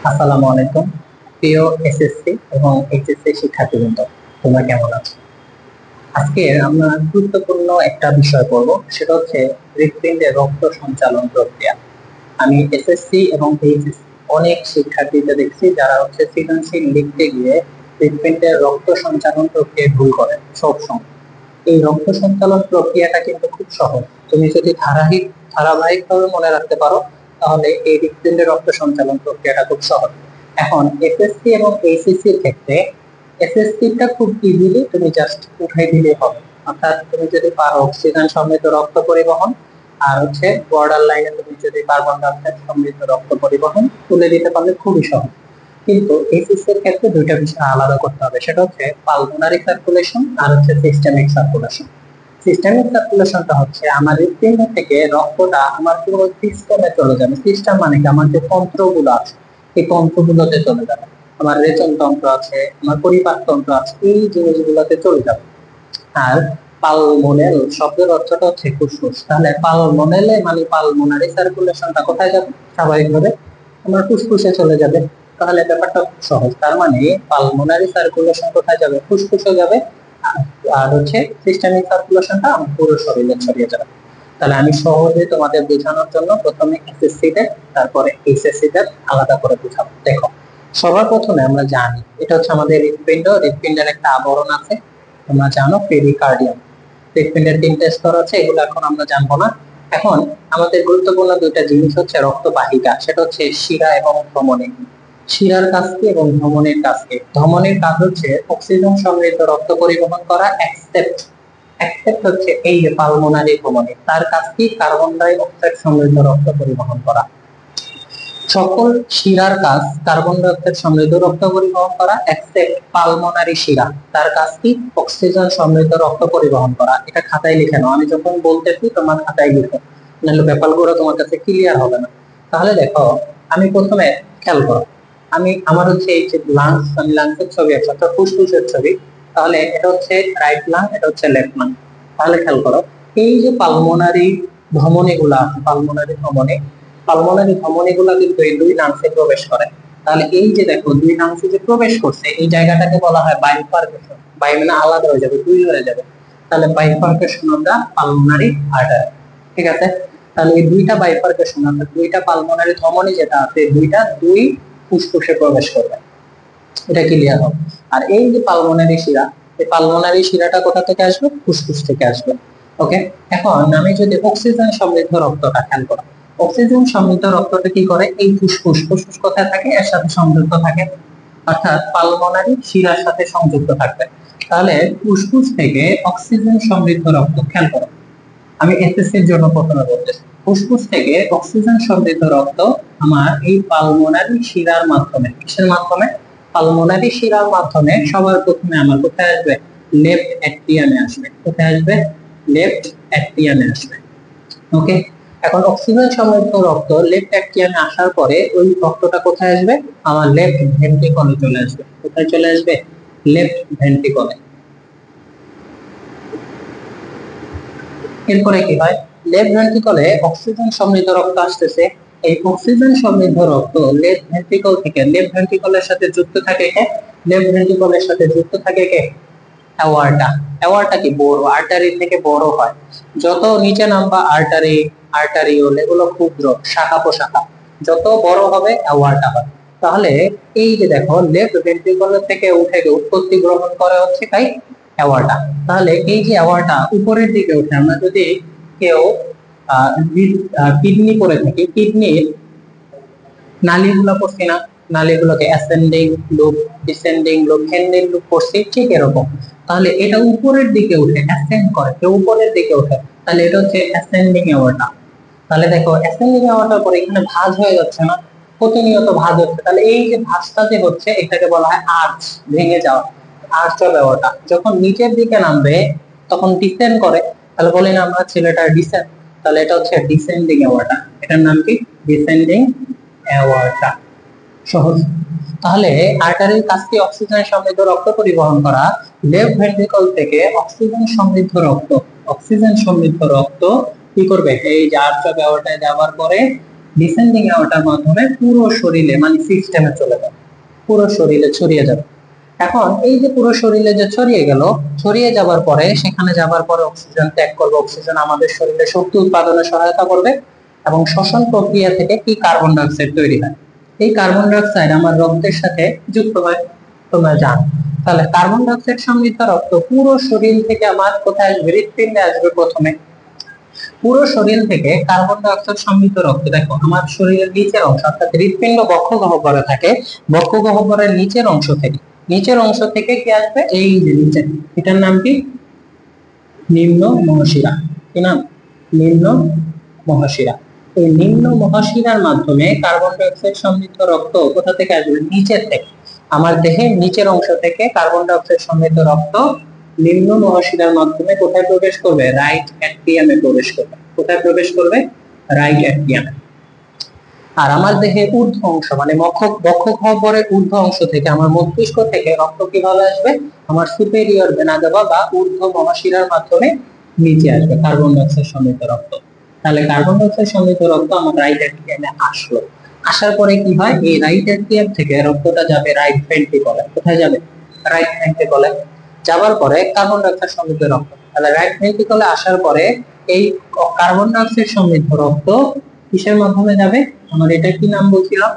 আসসালামু আলাইকুম প্রিয় এসএসসি এবং এইচএসসি শিক্ষার্থীবৃন্দ, তোমরা কেমন আছো? আজকে আমরা গুরুত্বপূর্ণ একটা বিষয় পড়বো, সেটা হচ্ছে হৃৎপিণ্ডের রক্ত সঞ্চালন প্রক্রিয়া। আমি এসএসসি এবং এইচএসসি অনেক শিক্ষার্থীদের দেখছি যারা সৃজনশীল লিখতে গিয়ে হৃৎপিণ্ডের রক্ত সঞ্চালন প্রক্রিয়া ভুল করে সবসময়। এই রক্ত সঞ্চালন প্রক্রিয়াটা কিন্তু খুব সহজ। তুমি যদি ধারাবাহিকভাবে মনে রাখতে পারো, তাহলে এই হৃৎপিণ্ডের রক্ত সঞ্চালন প্রক্রিয়াটা খুব সহজ। এখন এসএসসি এবং এইচএসসি এর ক্ষেত্রে এসএসসি-টা খুব ইজিলি তুমি জাস্ট উঠাই দিলে হবে। অর্থাৎ তুমি যদি পারো অক্সিজেন সমৃদ্ধ রক্ত পরিবহন, আর বর্ডার লাইনে তুমি যদি কার্বন ডাই অক্সাইড সমৃদ্ধ রক্ত পরিবহন তুলে দিতে পারলে খুবই সহজ। কিন্তু এইচএসসি এর ক্ষেত্রে দুইটা বিষয় আলাদা করতে হবে, সেটা হচ্ছে পালমোনারি সার্কুলেশন আর সিস্টেমিক সার্কুলেশন। সিস্টেমিক সার্কুলেশনটা হচ্ছে আমার হৃৎপিণ্ড থেকে রক্তটা আমার পুরো সিস্টেমে চলে যাবে। সিস্টেম মানে কি, আমার যে তন্ত্রগুলো আছে এই তন্ত্রগুলোতে চলে যাবে। আমার রেচন তন্ত্র আছে, আমার পরিপাক তন্ত্র আছে, এই জিনিসগুলোতে চলে যাবে। আর পালমোনেল শব্দের অর্থটা হচ্ছে ফুসফুস। তাহলে পালমোনেলে মানে পালমোনারি সার্কুলেশনটা কোথায় যাবে? স্বাভাবিকভাবে আমার ফুসফুসে চলে যাবে। তাহলে ব্যাপারটা খুব সহজ। তার মানে পালমোনারি সার্কুলেশন কোথায় যাবে? ফুসফুসে যাবে। আর সিস্টেমিক সার্কুলেশনটা আমার পুরো শরীরে ছড়িয়ে যাবে। তাহলে আমি সহজে তোমাদের বোঝানোর জন্য প্রথমে এসএসসি তে তারপরে এইচএসসি তে আলাদা করে বোঝাবো। দেখো, সবার প্রথমে আমরা জানি এটা হচ্ছে আমাদের হৃৎপিণ্ড। হৃৎপিণ্ডের একটা আবরণ আছে, তোমরা জানো, পেরিকার্ডিয়াম। হৃৎপিণ্ডের তিনটা স্তর আছে, এগুলো এখন আমরা জানবো না। এখন আমাদের গুরুত্বপূর্ণ দুইটা জিনিস হচ্ছে রক্তবাহিকা, সেটা হচ্ছে শিরা এবং ধমনী। শিরার কাজ কি এবং ধমনীর কাজ কি? ধমনীর কাজ হচ্ছে অক্সিজেন সমৃদ্ধ রক্ত পরিবহন করা। অ্যাকসেপ্ট অ্যাকসেপ্ট হচ্ছে এই যে পালমোনারি ধমনী, তার কাজ কি? কার্বন ডাই অক্সাইড সমৃদ্ধ রক্ত পরিবহন করা। সকল শিরার কাজ কার্বন ডাই অক্সাইড সমৃদ্ধ রক্ত পরিবহন করা, এক্সেপ্ট পালমোনারি শিরা, তার কাজ কি? অক্সিজেন সমৃদ্ধ রক্ত পরিবহন করা। এটা খাতায় লিখে নাও, আমি যখন বলতেছি তোমার খাতায় লিখো, নাহলে ব্যাপারগুলো তোমার কাছে ক্লিয়ার হবে না। তাহলে দেখো, আমি প্রথমে খেয়াল করো, আমার এই যে লাংস, আমি লাংসের ছবি আছে, অর্থাৎ ফুসফুসের ছবি। তাহলে এটা হচ্ছে রাইট লাং, এটা হচ্ছে লেফট লাং। তাহলে খেয়াল করো, এই যে পালমোনারি ধমনী গুলা আছে, পালমোনারি ধমনী গুলা কিন্তু এই দুই লাংসে প্রবেশ করে। তাহলে এই যে দেখো, দুই লাংসে যে প্রবেশ করছে, এই জায়গাটাকে বলা হয় বাইফার্কেশন। বাই মানে আলাদা হয়ে যাবে, দুই হয়ে যাবে। তাহলে bifurcation of the pulmonary artery. ঠিক আছে? তাহলে এই দুইটা বাইফার্কেশন, অর্থাৎ দুইটা পালমোনারি ধমনী যেটা আছে, দুই ফুসফুসে প্রবেশ করবে। এটা ক্লিয়ার হবে। আর এই যে পালমোনারি শিরা, এই পালমোনারি শিরাটা কোথা থেকে আসবে? ফুসফুস থেকে আসবে। ওকে, এখন আমি যদি অক্সিজেন সমৃদ্ধ রক্তটা খেয়াল করি, অক্সিজেন সমৃদ্ধ রক্তটা কি করে? এই ফুসফুস কোথায় থাকে? এর সাথে সংযুক্ত থাকে, অর্থাৎ পালমোনারি শিরার সাথে সংযুক্ত থাকবে। তাহলে ফুসফুস থেকে অক্সিজেন সমৃদ্ধ রক্ত, খেয়াল করো, আমি এসএসসির জন্য প্রথমে বলতেছি, ফুসফুস থেকে অক্সিজেন সমৃদ্ধ রক্ত আমার এই পালমোনারি শিরার মাধ্যমে, কিসের মাধ্যমে? পালমোনারি শিরার মাধ্যমে সবার প্রথমে আমার কোথায় আসবে? লেফট অ্যাট্রিয়ামে আসবে। কোথায় আসবে? লেফট অ্যাট্রিয়ামে আসবে। ওকে, এখন অক্সিজেন সমৃদ্ধ রক্ত লেফট অ্যাট্রিয়ামে আসার পরে ওই রক্তটা কোথায় আসবে? আমার লেফট ভেন্ট্রিকলে চলে আসবে। কোথায় চলে আসবে? লেফট ভেন্ট্রিকলে। এরপরে কি হয়? লেফট ভেন্ট্রিকলে অক্সিজেন সমৃদ্ধ রক্ত আসতেছে। এই অক্সিজেন সমৃদ্ধ রক্ত লেফট ভেন্ট্রিকল থেকে, লেফট ভেন্ট্রিকলের সাথে যুক্ত থাকে কে? লেফট ভেন্ট্রিকলের সাথে যুক্ত থাকে কে? অ্যাওয়ার্টা। অ্যাওয়ার্টা কি বড়, আর্টারি থেকে বড় হয়। যত নিচে নামবা আর্টারিওল, এগুলো ক্ষুদ্র শাখা প্রশাখা, যত বড় হবে অ্যাওয়ার্টা হয়। তাহলে এই যে দেখো, লেফট ভেন্ট্রিকলের থেকে উঠে উৎপত্তি গ্রহণ করে হচ্ছে তাই অ্যাওয়ার্টা। তাহলে এই যে অ্যাওয়ার্টা উপরের দিকে উঠে, আমরা যদি কেউ কিডনি করে থাকি, কিডনির নালীগুলো পড়ছি না, নালীগুলোকে অ্যাসেন্ডিং লুপ, ডিসেন্ডিং লুপ, হেন্ডিং লুপ পড়ছি, ঠিক এরকম। তাহলে এটা উপরের দিকে উঠে অ্যাসেন্ড করে, কেউ উপরের দিকে উঠে, তাহলে এটা হচ্ছে অ্যাসেন্ডিং অ্যাওর্টা। তাহলে দেখো, অ্যাসেন্ডিং অ্যাওর্টার পরে এখানে ভাঁজ হয়ে যাচ্ছে না, প্রতিনিয়ত ভাঁজ হচ্ছে। তাহলে এই যে ভাঁজটা যে হচ্ছে, এটাকে বলা হয় আর্চ, ভেঙে যাওয়া, আর্চ অফ অ্যাওর্টা। যখন নিচের দিকে নামবে তখন ডিসেন্ড করে, তাহলে বলি না আমরা ছেলেটা ডিসেন্ড, তাহলে এটা হচ্ছে ডিসেন্ডিং অ্যাওর্টা। এটার নাম কি? Descending aorta. সহজ। তাহলে আর্টারির কাজ কি? অক্সিজেন সমৃদ্ধ রক্ত পরিবহন করা। লেফট ভেন্ট্রিকল থেকে অক্সিজেন সমৃদ্ধ রক্ত কি করবে? এই যে আর্চ অফ অ্যাওর্টায় যাওয়ার পরে ডিসেন্ডিং অ্যাওর্টার মাধ্যমে পুরো শরীরে মানে সিস্টেমে চলে যাবে, পুরো শরীরে ছড়িয়ে যাবে। এখন এই যে পুরো শরীরে যে ছড়িয়ে গেল, ছড়িয়ে যাবার পরে সেখানে যাবার পরে অক্সিজেন ত্যাগ করবে, অক্সিজেন আমাদের শরীরে শক্তি উৎপাদনে সহায়তা করবে এবং শ্বসন প্রক্রিয়া থেকে কি কার্বন ডাই অক্সাইড তৈরি হয়। এই কার্বন ডাই অক্সাইড আমার রক্তের সাথে যুক্ত হয়, তোমরা জানো। তাহলে কার্বন ডাই অক্সাইড সমৃদ্ধ রক্ত পুরো শরীর থেকে আমার কোথায় আসবে? হৃৎপিণ্ডে আসবে প্রথমে। পুরো শরীর থেকে কার্বন ডাই অক্সাইড সমৃদ্ধ রক্ত, দেখো আমার শরীরের নিচের অংশ অর্থাৎ হৃৎপিণ্ড বক্ষ গহ্বরে থাকে, বক্ষ গহ্বরের নিচের অংশ থেকে, নিচের অংশ থেকে কি আসবে? এই যে নিচে, এটার নাম কি? নিম্ন মহাশিরা। কি নাম? নিম্ন মহাশিরা। এই নিম্ন মহাশিরার মাধ্যমে কার্বন ডাই অক্সাইড সমৃদ্ধ রক্ত কোথা থেকে আসবে? নিচের থেকে। আমার দেহের নিচের অংশ থেকে কার্বন ডাই অক্সাইড সমৃদ্ধ রক্ত নিম্ন মহাশিরার মাধ্যমে কোথায় প্রবেশ করবে? রাইট অ্যাট্রিয়ামে প্রবেশ করবে। কোথায় প্রবেশ করবে? রাইট অ্যাট্রিয়ামে। আর আমার দেহের ঊর্ধ্ব অংশ মানে বক্ষ গহ্বরের ঊর্ধ্ব অংশ থেকে, আমার মস্তিষ্ক থেকে রক্ত কিভাবে আসবে? আমার সুপেরিয়র ভেনা দেওয়া বা ঊর্ধ্ব মহাশিরার মাধ্যমে নিচে আসবে কার্বন ডাই অক্সাইড সমৃদ্ধ রক্ত। তাহলে কার্বন ডাই অক্সাইড সমৃদ্ধ রক্ত আমার রাইট অ্যাট্রিয়ামে আসলো। আসার পরে কি হয়? এই রাইট অ্যাট্রিয়াম থেকে রক্তটা যাবে রাইট ভেন্ট্রিকলে। কোথায় যাবে? রাইট ভেন্ট্রিকলে। যাবার পরে কার্বন ডাই অক্সাইড সমৃদ্ধ রক্ত, তাহলে রাইট ভেন্ট্রিকলে আসার পরে এই কার্বন ডাই অক্সাইড সমৃদ্ধ রক্ত কিসের মাধ্যমে যাবে? আমার এটা কি নাম বলছিলাম?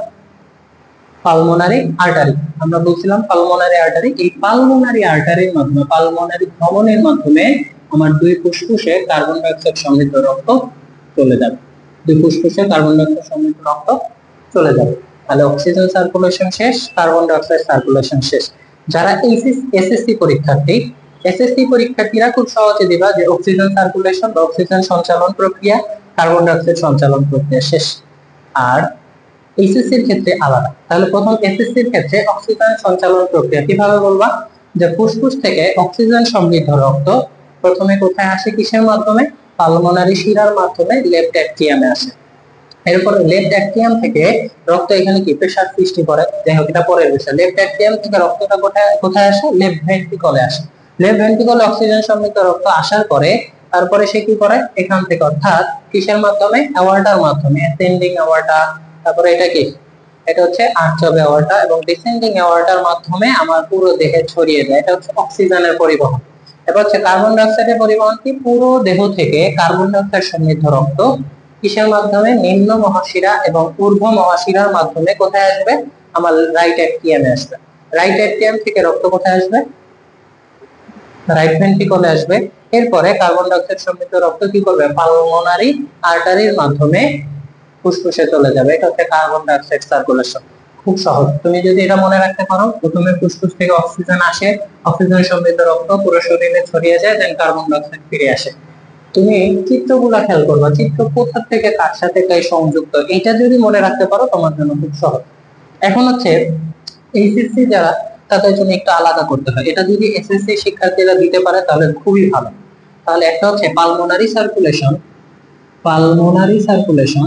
Pulmonary artery. আমরা বলছিলাম পালমোনারি আর্টারি। এই পালমোনারি আর্টারির মাধ্যমে, পালমোনারি ধমনের মাধ্যমে আমার দুই ফুসফুসে কার্বন ডাই অক্সাইড সমৃদ্ধ রক্ত চলে যাবে। দুই ফুসফুসে কার্বন ডাই অক্সাইড সমৃদ্ধ রক্ত চলে যাবে। তাহলে অক্সিজেন সার্কুলেশন শেষ, কার্বন ডাই অক্সাইড সার্কুলেশন শেষ। যারা এসএসসি পরীক্ষার্থী, এসএসসি পরীক্ষার্থীরা খুব সহজে দিবা যে অক্সিজেন সার্কুলেশন বা অক্সিজেন সঞ্চালন প্রক্রিয়া, কার্বন ডাই অক্সাইড সঞ্চালন প্রক্রিয়া শেষ। আর এইচএসসি এর ক্ষেত্রে আলাদা। তাহলে প্রথম এসএসসি এর ক্ষেত্রে অক্সিজেন সঞ্চালন প্রক্রিয়া কিভাবে বলবা? যে ফুসফুস থেকে অক্সিজেন সমৃদ্ধ রক্ত প্রথমে কোথায় আসে? কিসের মাধ্যমে? পালমোনারি শিরার মাধ্যমে লেফট অ্যাট্রিয়ামে আসে। এরপর লেফট অ্যাট্রিয়াম থেকে রক্ত এখানে কি প্রেসার সৃষ্টি করে, যাই হোক এটা পরের বিষয়। লেফট অ্যাট্রিয়াম থেকে রক্তটা কোথায় আসে? লেফট ভেন্ট্রিকলে আসে। লেফট ভেন্ট্রিকলে অক্সিজেন সমৃদ্ধ রক্ত আসার পরে তারপরে সে কি করে? এখান থেকে অর্থাৎ কিসের মাধ্যমে? অ্যাওর্টার মাধ্যমে, অ্যাসেন্ডিং অ্যাওর্টা, তারপরে এটা কি? এটা হচ্ছে আর্চ অফ অ্যাওর্টা এবং ডিসেন্ডিং অ্যাওর্টার মাধ্যমে আমার পুরো দেহে ছড়িয়ে যায়। এটা হচ্ছে অক্সিজেনের পরিবহন। এবার হচ্ছে কার্বন ডাই অক্সাইডের পরিবহন কি? পুরো দেহ থেকে কার্বন ডাই অক্সাইড সমৃদ্ধ রক্ত কিসের মাধ্যমে? নিম্ন মহাশিরা এবং ঊর্ধ্ব মহাশিরার মাধ্যমে কোথায় আসবে? আমার রাইট অ্যাট্রিয়ামে আসবে। রাইট অ্যাট্রিয়াম থেকে রক্ত কোথায় আসবে? রাইট ভেন্ট্রিকলে আসবে। এরপরে কার্বন ডাই অক্সাইড সমৃদ্ধ রক্ত কি করবে? পালমোনারি আর্টারির মাধ্যমে ফুসফুসে চলে যাবে। এটা হচ্ছে কার্বন ডাই অক্সাইড সার্কুলেশন। খুব সহজ, তুমি যদি এটা মনে রাখতে পারো, প্রথমে ফুসফুস থেকে অক্সিজেন আসে, অক্সিজেন সমৃদ্ধ রক্ত পুরো শরীরে ছড়িয়ে যায়, দেন কার্বন ডাই অক্সাইড ফিরে আসে। তুমি চিত্রগুলা খেয়াল করবা, চিত্র কোথা থেকে কার সাথে কার সংযুক্ত, এটা যদি মনে রাখতে পারো তোমার জন্য খুব সহজ। এখন হচ্ছে এইচএসসি যারা, তাদের জন্য একটু আলাদা করতে হয়। এটা যদি এসএসসি শিক্ষার্থীরা দিতে পারে তাহলে খুবই ভালো। তাহলে একটা হচ্ছে পালমোনারি সার্কুলেশন, পালমোনারি সার্কুলেশন,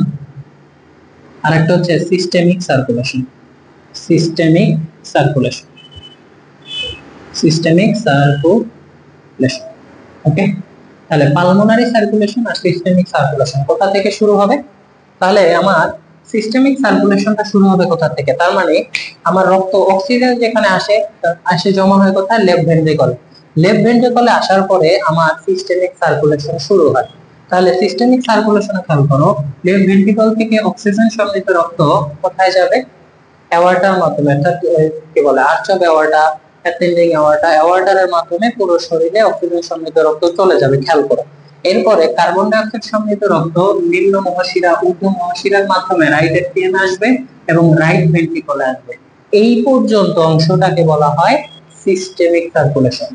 আর একটা হচ্ছে systemic circulation, systemic circulation, systemic circulation. Okay, তাহলে পালমোনারি সার্কুলেশন আর সিস্টেমিক সার্কুলেশন কোথা থেকে শুরু হবে? তাহলে আমার সিস্টেমিক সার্কুলেশনটা শুরু হবে কোথা থেকে? তার মানে আমার রক্ত অক্সিজেন যেখানে আসে, আসে জমা হয় কোথায়? লেফট ভেন্ট্রিকলে। লেফট ভেন্ট্রিকলে আসার পরে আমার সিস্টেমিক সার্কুলেশন শুরু হয়। তাহলে সিস্টেমিক সার্কুলেশনে খেয়াল করো, লেফট ভেন্ট্রিকল থেকে অক্সিজেন সমৃদ্ধ রক্ত কোথায় যাবে? অ্যাওর্টার মাধ্যমে, অর্থাৎ কি বলে arch of aorta, ascending aorta, অ্যাওর্টারের মাধ্যমে পুরো শরীরে অক্সিজেন সমৃদ্ধ রক্ত চলে যাবে। খেয়াল করো, এরপরে কার্বন ডাই অক্সাইড সমৃদ্ধ রক্ত নিম্ন মহাশিরা, ঊর্ধ্ব মহাশিরার মাধ্যমে রাইট অ্যাট্রিয়ামে আসবে এবং রাইট ভেন্ট্রিকলে আসবে। এই পর্যন্ত অংশটাকে বলা হয় সিস্টেমিক সার্কুলেশন।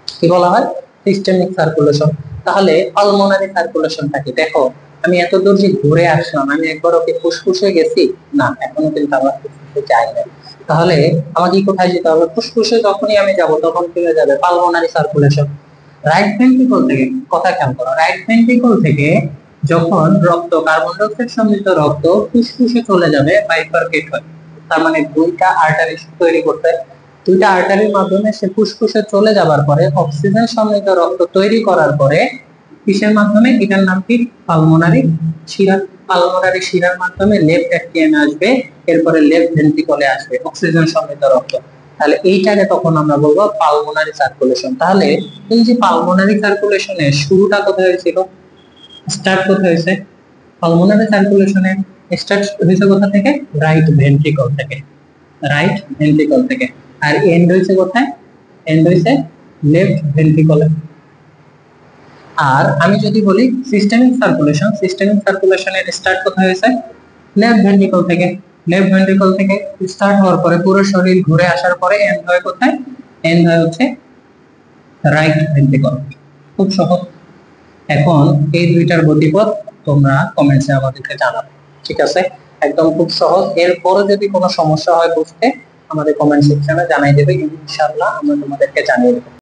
কি বলা হয়? Systemic circulation. তাহলে পালমোনারি সার্কুলেশনটা কি? দেখো আমি এত দূর যে ঘুরে আসলাম, আমি একবারও কি ফুসফুসে গেছি? না, এখনো কিন্তু আমার ফুসফুসে যাই না। তাহলে আমাকে কোথায় যেতে হবে? ফুসফুসে যখনই আমি যাব তখন কি হয়ে যাবে? Pulmonary circulation. রাইট ভেন্ট্রিকল থেকে, কথা খেয়াল করো, রাইট ভেন্ট্রিকল থেকে যখন রক্ত, কার্বন ডাই অক্সাইড সমৃদ্ধ রক্ত ফুসফুসে চলে যাবে, বাইফার্কেট হয়। তার মানে দুইটা আর্টারি তৈরি করতে, দুইটা আর্টারির মাধ্যমে সে ফুসফুসে চলে যাবার পরে অক্সিজেন সমৃদ্ধ রক্ত তৈরি করার পরে কিসের মাধ্যমে? এটার নাম কি? পালমোনারি শিরা। পালমোনারি শিরার মাধ্যমে লেফট অ্যাট্রিয়ামে আসবে, এরপরে লেফট ভেন্ট্রিকলে আসবে অক্সিজেন সমৃদ্ধ রক্ত। তাহলে এইটাকে তখন আমরা বলবো পালমোনারি সার্কুলেশন। তাহলে এই যে পালমোনারি সার্কুলেশনের শুরুটা কোথায় হয়েছিল, স্টার্ট কোথায় হয়েছে? পালমোনারি সার্কুলেশনের স্টার্ট হয়েছে কোথা থেকে? রাইট ভেন্ট্রিকল থেকে, রাইট ভেন্ট্রিকল থেকে। আর এন্ড হয়েছে কোথায়? এন্ড হয়েছে লেফট ভেন্ট্রিকলে। আর আমি যদি বলি সিস্টেমিক সার্কুলেশন, সিস্টেমিক সার্কুলেশনের স্টার্ট কোথায় হয়েছে? লেফট ভেন্ট্রিকল থেকে। লেফট ভেন্ট্রিকল থেকে স্টার্ট হওয়ার পরে পুরো শরীর ঘুরে আসার পরে এন্ড হয় কোথায়? এন্ড হয় হচ্ছে রাইট ভেন্ট্রিকল। খুব সহজ। এখন এই দুইটার গতিপথ তোমরা কমেন্টসে আমাদেরকে জানাবে, ঠিক আছে? একদম খুব সহজ। এরপরে যদি কোনো সমস্যা হয় বুঝতে, আমাদের কমেন্ট সেকশনে জানাই দেবে, ইনশাআল্লাহ আমরা তোমাদেরকে জানিয়ে দেবো।